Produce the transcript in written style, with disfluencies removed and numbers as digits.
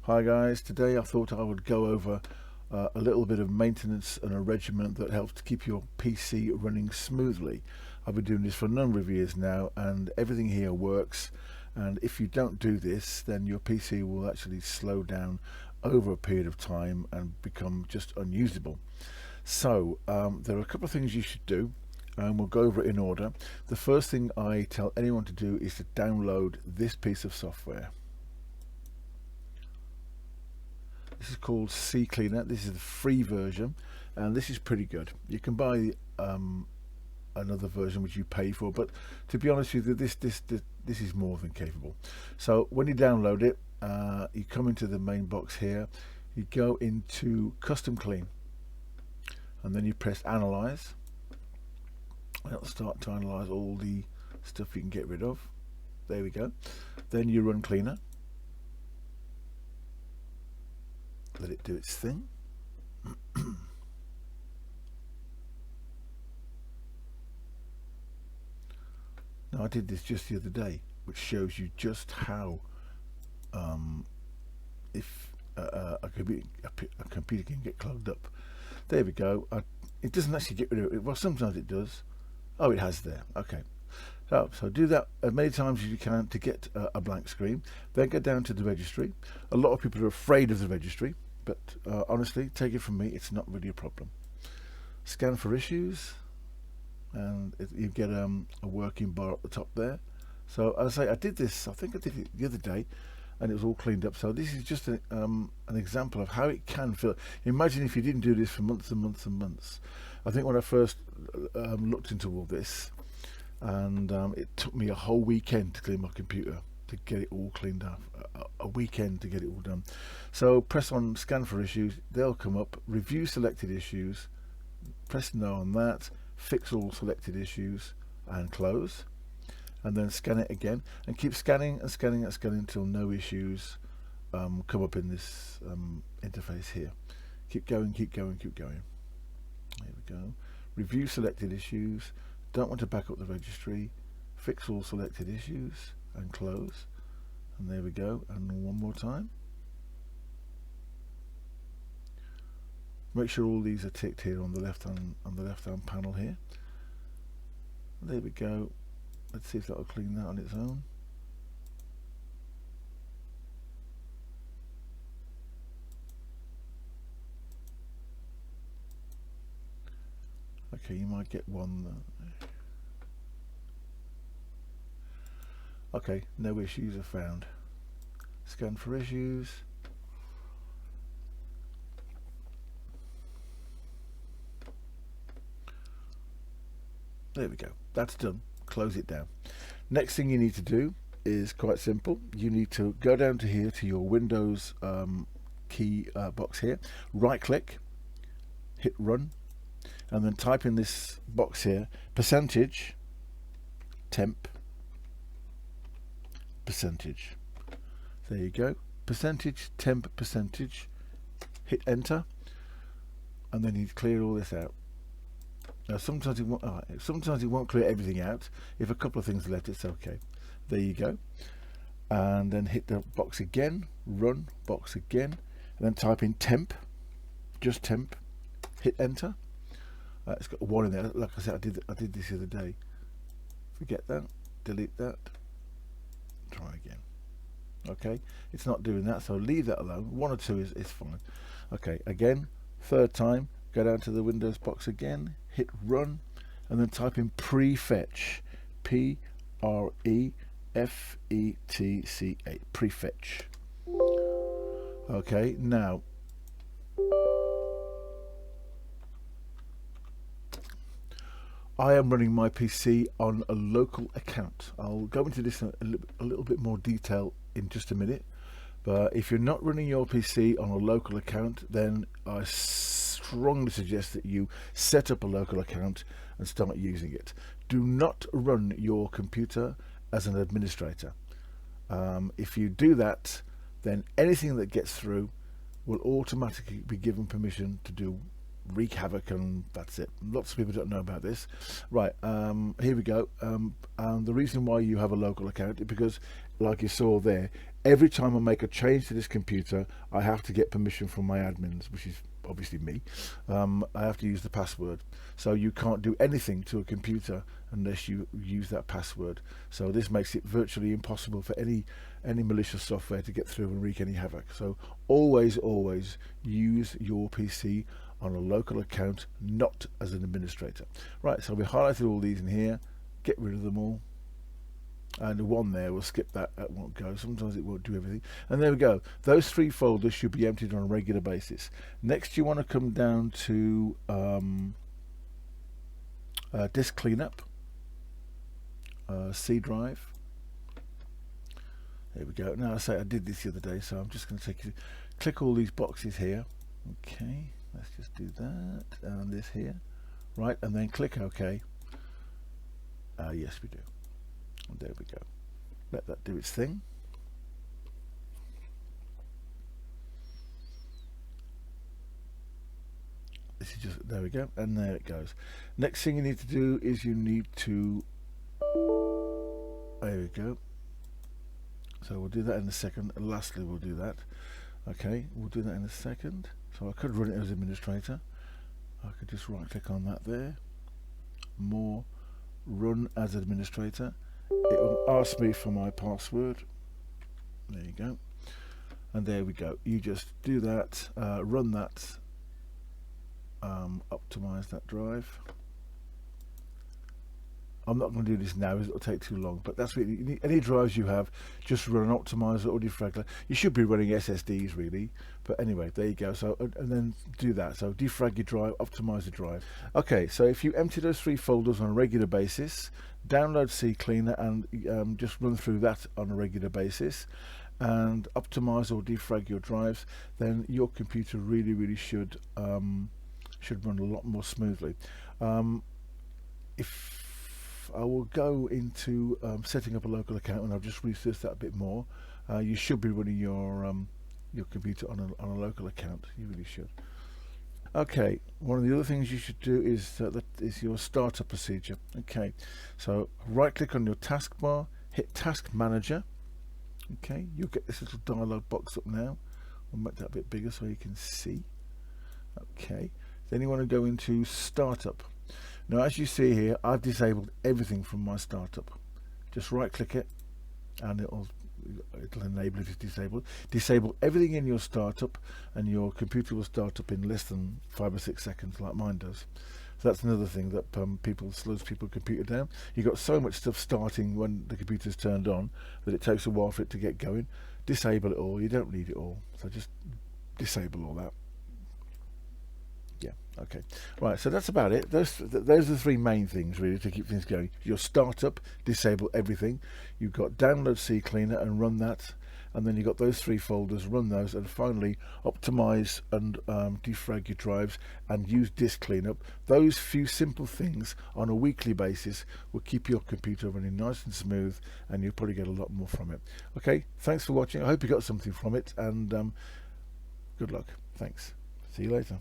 Hi guys, today I thought I would go over a little bit of maintenance and a regimen that helps to keep your PC running smoothly. I've been doing this for a number of years now and everything here works, and if you don't do this then your PC will actually slow down over a period of time and become just unusable. So there are a couple of things you should do, and we'll go over it in order. The first thing I tell anyone to do is to download this piece of software. This is called CCleaner. This is the free version, and this is pretty good. You can buy another version which you pay for, but to be honest with you, this is more than capable. So when you download it, you come into the main box here, you go into Custom Clean, and then you press Analyze. It'll start to analyze all the stuff you can get rid of. There we go. Then you run Cleaner. Let it do its thing. Now I did this just the other day, which shows you just how if a computer can get clogged up. There we go. It doesn't actually get rid of it. Well, sometimes it does. Oh, it has there. Okay. So do that as many times as you can to get a blank screen. Then go down to the registry. A lot of people are afraid of the registry, but honestly, take it from me, it's not really a problem. Scan for issues, and you get a working bar at the top there. So as I say, I did this, I think I did it the other day, and it was all cleaned up. So this is just an example of how it can feel. Imagine if you didn't do this for months and months and months. I think when I first looked into all this, and it took me a whole weekend to clean my computer, to get it all cleaned up, a weekend to get it all done. So press on Scan for Issues, they'll come up. Review selected issues, press no on that, fix all selected issues and close, and then scan it again and keep scanning and scanning and scanning until no issues come up in this interface here. Keep going, keep going, keep going. There we go. Review selected issues, don't want to back up the registry, fix all selected issues and close, and there we go. And one more time. Make sure all these are ticked here on the left hand panel here. There we go. Let's see if that'll clean that on its own. Okay, you might get one. Okay, no issues are found. Scan for issues. There we go. That's done. Close it down. Next thing you need to do is quite simple. You need to go down to here to your Windows key box here. Right click, hit run, and then type in this box here, percentage temp percentage. There you go. Percentage temp percentage. Hit enter, and then you clear all this out. Now sometimes it won't clear everything out. If a couple of things are left, it's okay. There you go. And then hit the box again, run box again, and then type in temp, just temp. Hit enter. It's got one in there. Like I said, I did this the other day. Forget that. Delete that. Try again. Okay, it's not doing that, so leave that alone. One or two is fine. Okay, again, third time, go down to the Windows box again, hit run, and then type in prefetch, P-R-E-F-E-T-C-H, prefetch. Okay, now I am running my PC on a local account. I'll go into this in a little bit more detail in just a minute, but if you're not running your PC on a local account, then I strongly suggest that you set up a local account and start using it. Do not run your computer as an administrator. If you do that, then anything that gets through will automatically be given permission to do wreak havoc, and that's it. Lots of people don't know about this. Right, here we go. And the reason why you have a local account is because, like you saw there, every time I make a change to this computer, I have to get permission from my admins, which is obviously me. I have to use the password. So you can't do anything to a computer unless you use that password. So this makes it virtually impossible for any malicious software to get through and wreak any havoc. So always use your PC on a local account, not as an administrator. Right, so we highlighted all these in here. Get rid of them all. And the one there, we'll skip that at one go. Sometimes it won't do everything. And there we go. Those 3 folders should be emptied on a regular basis. Next, you want to come down to disk cleanup, C drive. There we go. Now I say I did this the other day, so I'm just going to click all these boxes here. Okay, let's just do that. And this here. Right, and then click OK. Yes, we do. And there we go. Let that do its thing. This is just, there we go, and there it goes. Next thing you need to do is you need to, there we go. So we'll do that in a second. And lastly, we'll do that. Okay, we'll do that in a second. So I could run it as administrator. I could just right click on that there. More, run as administrator. It will ask me for my password. There you go. And there we go. You just do that, run that, optimize that drive. I'm not going to do this now, it'll take too long, but that's really, you need, any drives you have, just run an optimizer or defragler. You should be running SSDs really, but anyway, there you go. So, and then do that. So defrag your drive, optimize the drive. Okay, so if you empty those 3 folders on a regular basis, download CCleaner and just run through that on a regular basis, and optimize or defrag your drives, then your computer really should run a lot more smoothly. If I will go into setting up a local account, and I've just researched that a bit more. You should be running your computer on a local account. You really should. Okay, one of the other things you should do is your startup procedure. Okay, so right click on your taskbar, hit Task Manager. Okay, you'll get this little dialog box up now. We'll make that a bit bigger so you can see. Okay, then you want to go into Startup. Now, as you see here, I've disabled everything from my startup. Just right click it and it'll enable it if disabled. Disable everything in your startup and your computer will start up in less than 5 or 6 seconds like mine does. So that's another thing that slows people's computer down. You've got so much stuff starting when the computer's turned on that it takes a while for it to get going. Disable it all. You don't need it all. So just disable all that. Yeah, okay. Right, so that's about it. Those are the 3 main things really to keep things going. Your startup, disable everything. You've got download CCleaner and run that. And then you've got those 3 folders, run those. And finally, optimize and defrag your drives and use disk cleanup. Those few simple things on a weekly basis will keep your computer running nice and smooth, and you'll probably get a lot more from it. Okay, thanks for watching. I hope you got something from it, and good luck. Thanks. See you later.